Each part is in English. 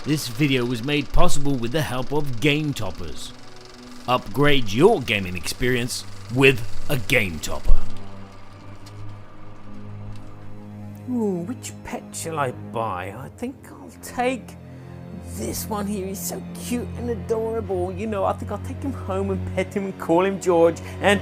This video was made possible with the help of Game Toppers. Upgrade your gaming experience with a Game Topper. Ooh, which pet shall I buy? I think I'll take this one here. He's so cute and adorable. You know, I think I'll take him home and pet him and call him George and...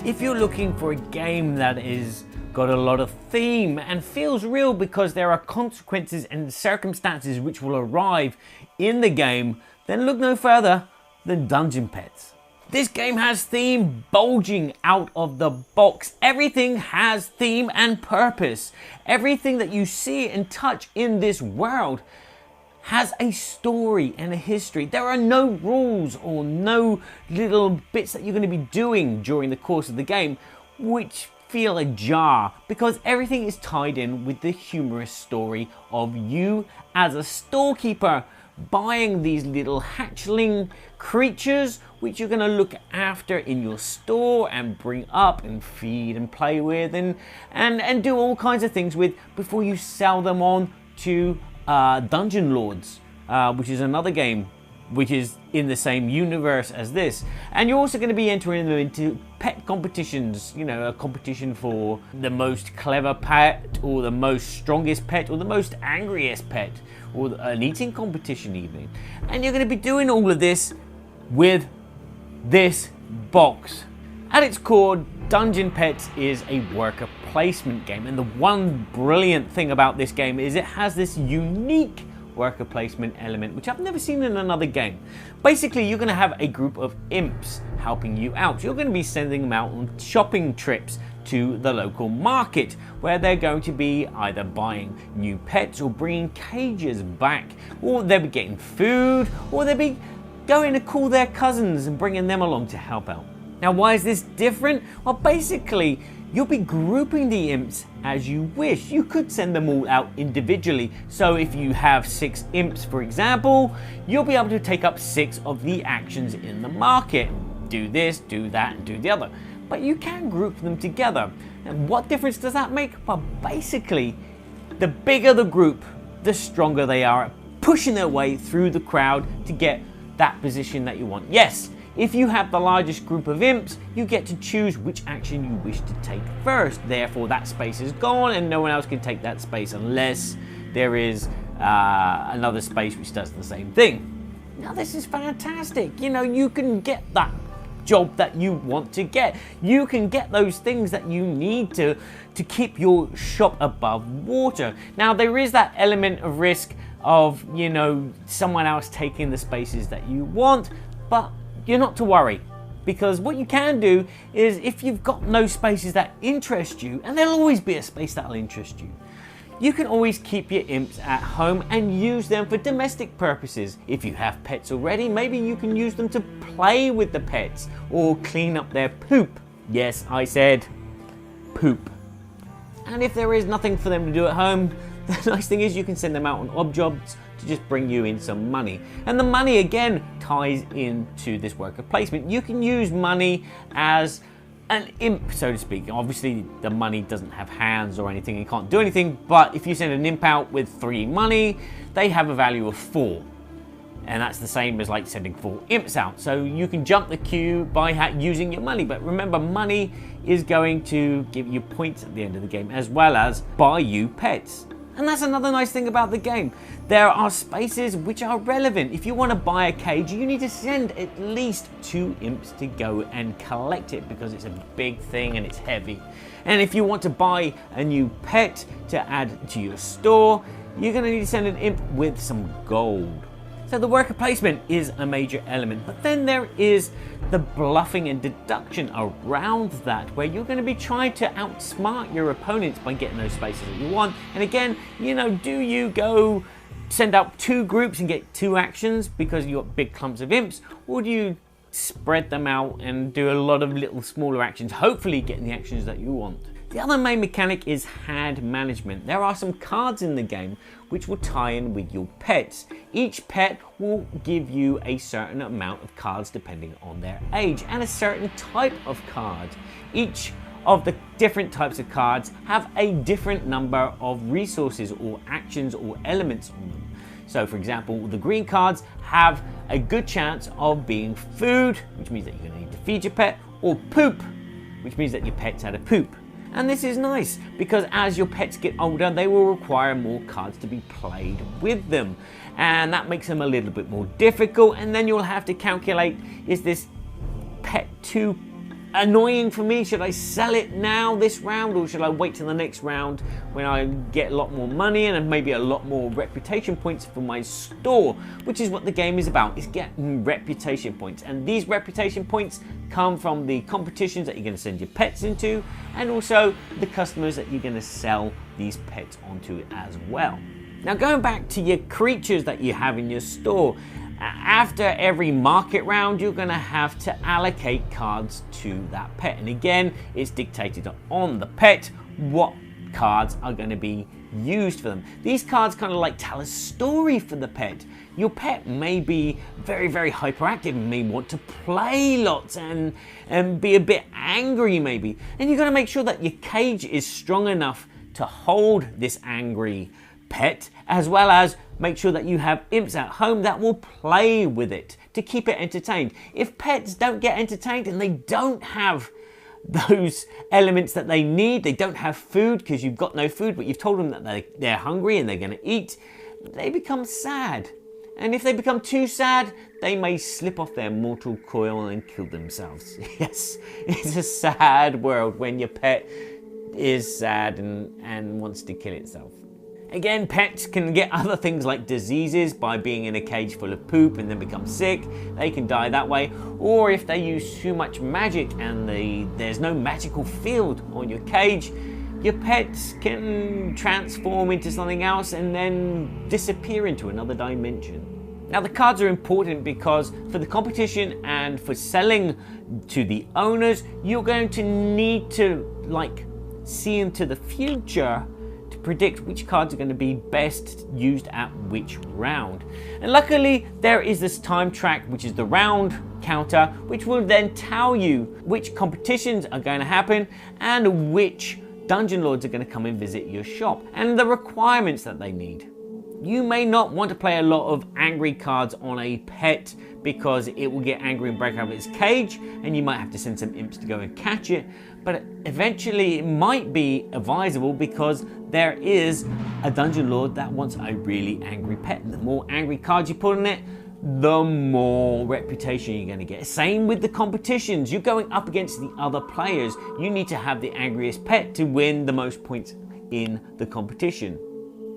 If you're looking for a game that is got a lot of theme and feels real because there are consequences and circumstances which will arrive in the game, then look no further than Dungeon Petz. This game has theme bulging out of the box. Everything has theme and purpose. Everything that you see and touch in this world has a story and a history. There are no rules or no little bits that you're going to be doing during the course of the game which feel ajar, because everything is tied in with the humorous story of you as a storekeeper buying these little hatchling creatures which you're going to look after in your store and bring up and feed and play with and do all kinds of things with before you sell them on to Dungeon Lords, which is another game which is in the same universe as this. And you're also going to be entering them into pet competitions, you know, a competition for the most clever pet or the most strongest pet or the most angriest pet, or an eating competition even. And you're going to be doing all of this with this box. At its core, Dungeon Petz is a worker placement game, and the one brilliant thing about this game is it has this unique worker placement element which I've never seen in another game. Basically, you're going to have a group of imps helping you out. You're going to be sending them out on shopping trips to the local market where they're going to be either buying new pets or bringing cages back, or they'll be getting food, or they'll be going to call their cousins and bringing them along to help out. Now, why is this different? Well, basically, you'll be grouping the imps as you wish. You could send them all out individually. So if you have 6 imps, for example, you'll be able to take up 6 of the actions in the market. Do this, do that, and do the other. But you can group them together. And what difference does that make? Well, basically, the bigger the group, the stronger they are at pushing their way through the crowd to get that position that you want. Yes, if you have the largest group of imps, you get to choose which action you wish to take first. Therefore, that space is gone and no one else can take that space unless there is another space which does the same thing. Now, this is fantastic. You know, you can get that job that you want to get. You can get those things that you need to keep your shop above water. Now, there is that element of risk of, you know, someone else taking the spaces that you want, but you're not to worry, because what you can do is, if you've got no spaces that interest you, and there'll always be a space that'll interest you, you can always keep your imps at home and use them for domestic purposes. If you have pets already, maybe you can use them to play with the pets or clean up their poop. Yes, I said poop. And if there is nothing for them to do at home, the nice thing is you can send them out on odd jobs to just bring you in some money. And the money again ties into this worker placement. You can use money as an imp, so to speak. Obviously the money doesn't have hands or anything, it can't do anything, but if you send an imp out with 3 money, they have a value of 4. And that's the same as like sending 4 imps out. So you can jump the queue by using your money. But remember, money is going to give you points at the end of the game, as well as buy you pets. And that's another nice thing about the game. There are spaces which are relevant. If you want to buy a cage, you need to send at least 2 imps to go and collect it because it's a big thing and it's heavy. And if you want to buy a new pet to add to your store, you're going to need to send an imp with some gold. So the worker placement is a major element, but then there is the bluffing and deduction around that, where you're going to be trying to outsmart your opponents by getting those spaces that you want. And again, you know, do you go send out 2 groups and get 2 actions because you've got big clumps of imps, or do you spread them out and do a lot of little smaller actions, hopefully getting the actions that you want? The other main mechanic is hand management. There are some cards in the game which will tie in with your pets. Each pet will give you a certain amount of cards depending on their age, and a certain type of card. Each of the different types of cards have a different number of resources or actions or elements on them. So for example, the green cards have a good chance of being food, which means that you're going to need to feed your pet, or poop, which means that your pet's had a poop. And this is nice because as your pets get older, they will require more cards to be played with them. And that makes them a little bit more difficult. And then you'll have to calculate, is this pet too annoying for me? Should I sell it now this round, or should I wait till the next round when I get a lot more money and maybe a lot more reputation points for my store? Which is what the game is about, is getting reputation points. And these reputation points come from the competitions that you're going to send your pets into, and also the customers that you're going to sell these pets onto as well. Now going back to your creatures that you have in your store, after every market round, you're going to have to allocate cards to that pet. And again, it's dictated on the pet what cards are going to be used for them. These cards kind of like tell a story for the pet. Your pet may be very, very hyperactive and may want to play lots and be a bit angry maybe. And you've got to make sure that your cage is strong enough to hold this angry pet, as well as make sure that you have imps at home that will play with it to keep it entertained. If pets don't get entertained and they don't have those elements that they need, they don't have food because you've got no food, but you've told them that they're hungry and they're going to eat, they become sad. And if they become too sad, they may slip off their mortal coil and kill themselves. Yes, it's a sad world when your pet is sad and wants to kill itself. Again, pets can get other things like diseases by being in a cage full of poop and then become sick. They can die that way. Or if they use too much magic and there's no magical field on your cage, your pets can transform into something else and then disappear into another dimension. Now the cards are important because for the competition and for selling to the owners, you're going to need to see into the future to predict which cards are going to be best used at which round. And luckily there is this time track, which is the round counter, which will then tell you which competitions are going to happen and which dungeon lords are going to come and visit your shop and the requirements that they need. You may not want to play a lot of angry cards on a pet because it will get angry and break out of its cage, and you might have to send some imps to go and catch it. But eventually it might be advisable because there is a dungeon lord that wants a really angry pet. And the more angry cards you put on it, the more reputation you're going to get. Same with the competitions. You're going up against the other players. You need to have the angriest pet to win the most points in the competition.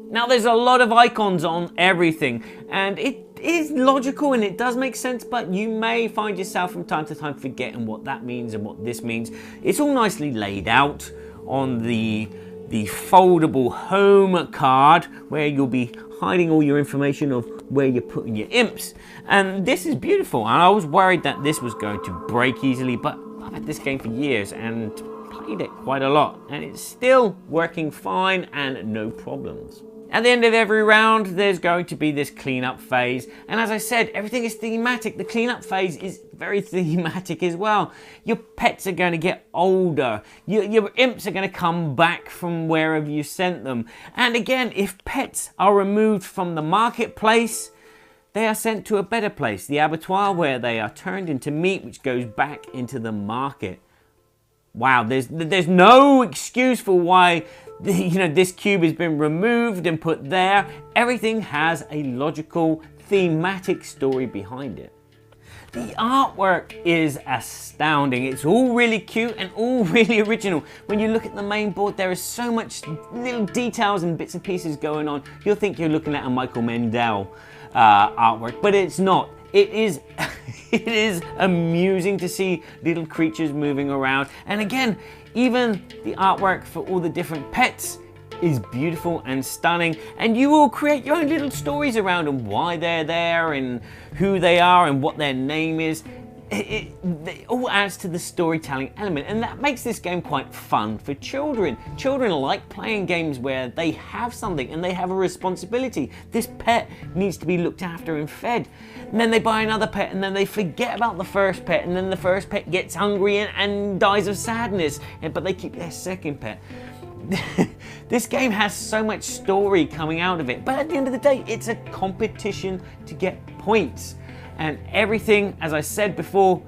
Now there's a lot of icons on everything, and it is logical and it does make sense, but you may find yourself from time to time forgetting what that means and what this means. It's all nicely laid out on the foldable home card where you'll be hiding all your information of where you're putting your imps. And this is beautiful, and I was worried that this was going to break easily, but I've had this game for years and played it quite a lot, and it's still working fine and no problems. At the end of every round, there's going to be this cleanup phase. And as I said, everything is thematic. The cleanup phase is very thematic as well. Your pets are going to get older. Your imps are going to come back from wherever you sent them. And again, if pets are removed from the marketplace, they are sent to a better place, the abattoir, where they are turned into meat, which goes back into the market. Wow, there's no excuse for why this cube has been removed and put there. Everything has a logical, thematic story behind it. The artwork is astounding. It's all really cute and all really original. When you look at the main board, there is so much little details and bits and pieces going on. You'll think you're looking at a Michael Mendel artwork, but it's not. It is, it is amusing to see little creatures moving around. And again, even the artwork for all the different pets is beautiful and stunning, and you will create your own little stories around them, why they're there and who they are and what their name is. It all adds to the storytelling element, and that makes this game quite fun for children. Children like playing games where they have something and they have a responsibility. This pet needs to be looked after and fed, and then they buy another pet and then they forget about the first pet, and then the first pet gets hungry and dies of sadness, but they keep their second pet. This game has so much story coming out of it, but at the end of the day, it's a competition to get points. And everything, as I said before,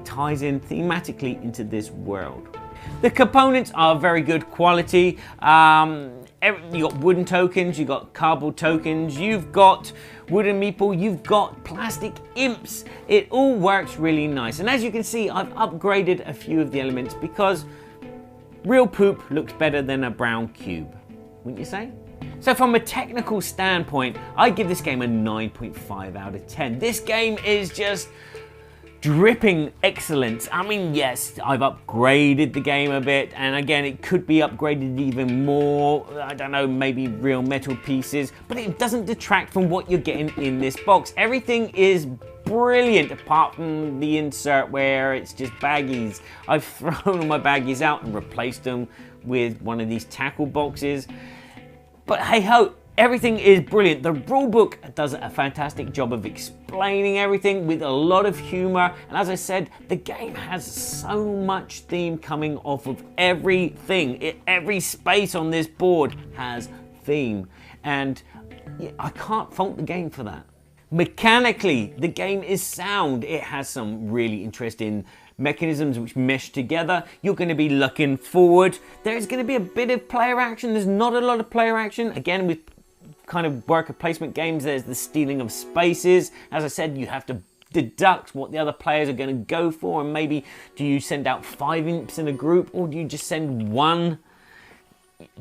ties in thematically into this world. The components are very good quality. You got wooden tokens, you've got cardboard tokens, you've got wooden meeple, you've got plastic imps. It all works really nice. And as you can see, I've upgraded a few of the elements because real poop looks better than a brown cube, wouldn't you say? So from a technical standpoint, I give this game a 9.5 out of 10. This game is just dripping excellence. I mean, yes, I've upgraded the game a bit, and again, it could be upgraded even more. I don't know, maybe real metal pieces, but it doesn't detract from what you're getting in this box. Everything is brilliant apart from the insert where it's just baggies. I've thrown all my baggies out and replaced them with one of these tackle boxes. But hey ho, everything is brilliant. The rulebook does a fantastic job of explaining everything with a lot of humor. And as I said, the game has so much theme coming off of everything. Every space on this board has theme. And I can't fault the game for that. Mechanically, the game is sound. It has some really interesting mechanisms which mesh together. You're going to be looking forward. There's going to be a bit of player action. There's not a lot of player action. Again, with kind of worker placement games, there's the stealing of spaces. As I said, you have to deduct what the other players are going to go for, and maybe do you send out 5 imps in a group, or do you just send one?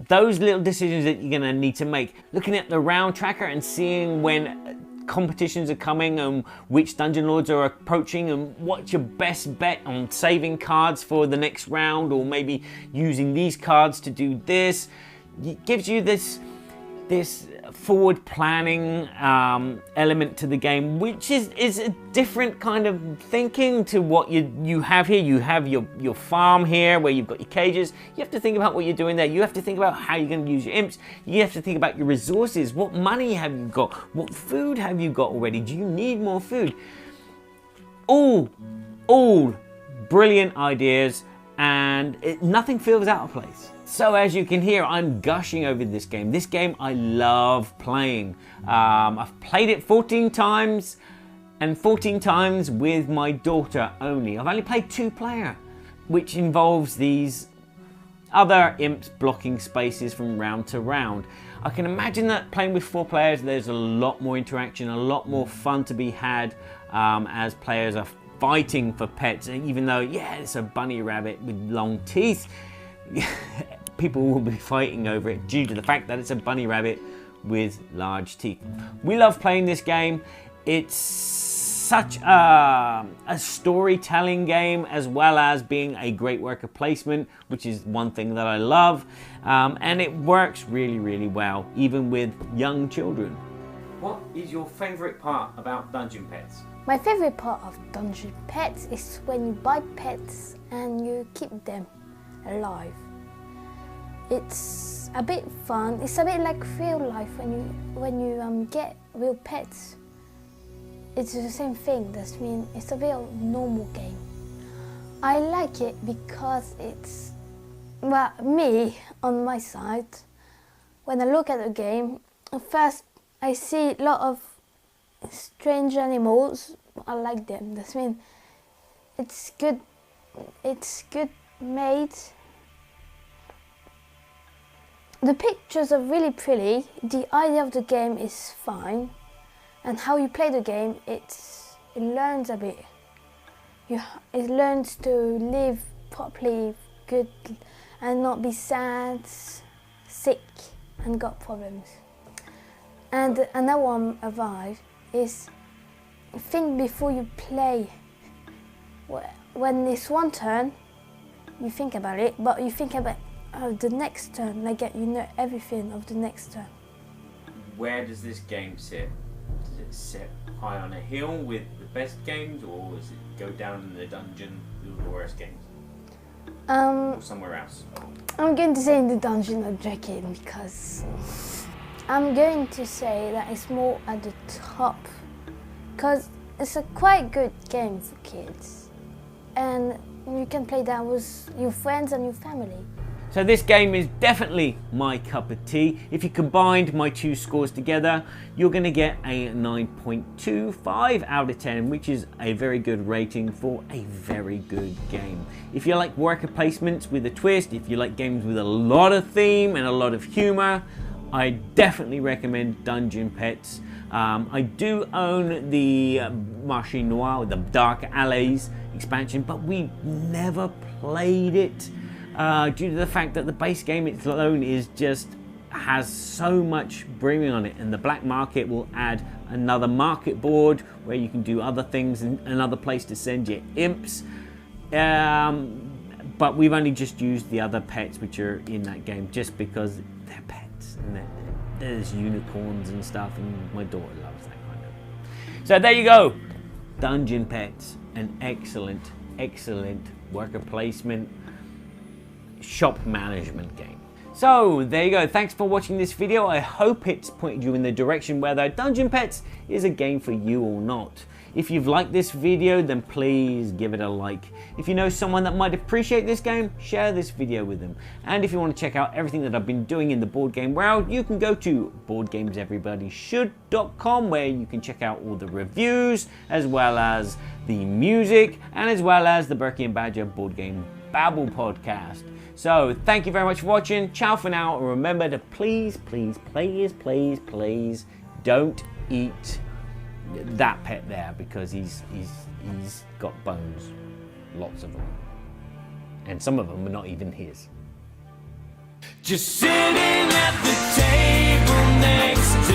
Those little decisions that you're going to need to make. Looking at the round tracker and seeing when competitions are coming and which dungeon lords are approaching, and what's your best bet on saving cards for the next round, or maybe using these cards to do this. It gives you this forward planning element to the game, which is a different kind of thinking to what you have here. You have your farm here where you've got your cages. You have to think about what you're doing there. You have to think about how you're going to use your imps. You have to think about your resources. What money have you got? What food have you got already? Do you need more food? All brilliant ideas, and nothing feels out of place. So as you can hear, I'm gushing over this game. This game I love playing. I've played it 14 times, and 14 times with my daughter only. I've only played 2-player, which involves these other imps blocking spaces from round to round. I can imagine that playing with 4 players, there's a lot more interaction, a lot more fun to be had as players are fighting for pets. Even though, yeah, it's a bunny rabbit with long teeth, people will be fighting over it due to the fact that it's a bunny rabbit with large teeth. We love playing this game. It's such a storytelling game, as well as being a great worker placement, which is one thing that I love. And it works really, really well, even with young children. What is your favourite part about Dungeon Petz? My favourite part of Dungeon Petz is when you buy pets and you keep them alive. It's a bit fun. It's a bit like real life when you get real pets. It's the same thing. That means it's a real normal game. I like it because it's, well, me on my side. When I look at the game, first I see a lot of strange animals. I like them. That means it's good. It's good made. The pictures are really pretty. The idea of the game is fine, and how you play the game, it learns a bit. It learns to live properly, good, and not be sad, sick, and got problems. And another one advice is think before you play. When it's one turn, you think about it, but you think about the next turn, like you know everything of the next turn. Where does this game sit? Does it sit high on a hill with the best games, or does it go down in the dungeon with the worst games? Or somewhere else? I'm going to say in the dungeon of Dragon because I'm going to say that it's more at the top because it's a quite good game for kids and you can play that with your friends and your family. So this game is definitely my cup of tea. If you combined my two scores together, you're going to get a 9.25 out of 10, which is a very good rating for a very good game. If you like worker placements with a twist, if you like games with a lot of theme and a lot of humor, I definitely recommend Dungeon Petz. I do own the Marché Noir, the Dark Alleys expansion, but we never played it. Due to the fact that the base game alone has so much bringing on it, and the black market will add another market board where you can do other things and another place to send your imps. But we've only just used the other pets which are in that game just because they're pets and there's unicorns and stuff, and my daughter loves that kind of. So there you go, Dungeon Petz, an excellent worker placement shop management game. So there you go, thanks for watching this video. I hope it's pointed you in the direction whether Dungeon Petz is a game for you or not. If you've liked this video, then please give it a like. If you know someone that might appreciate this game, share this video with them. And if you want to check out everything that I've been doing in the board game world, you can go to boardgameseverybodyshould.com, where you can check out all the reviews, as well as the music, and as well as the Berkey and Badger Board Game Babble podcast. So thank you very much for watching. Ciao for now, and remember to please don't eat that pet there, because he's got bones, lots of them, and some of them are not even his. Just sitting at the table next to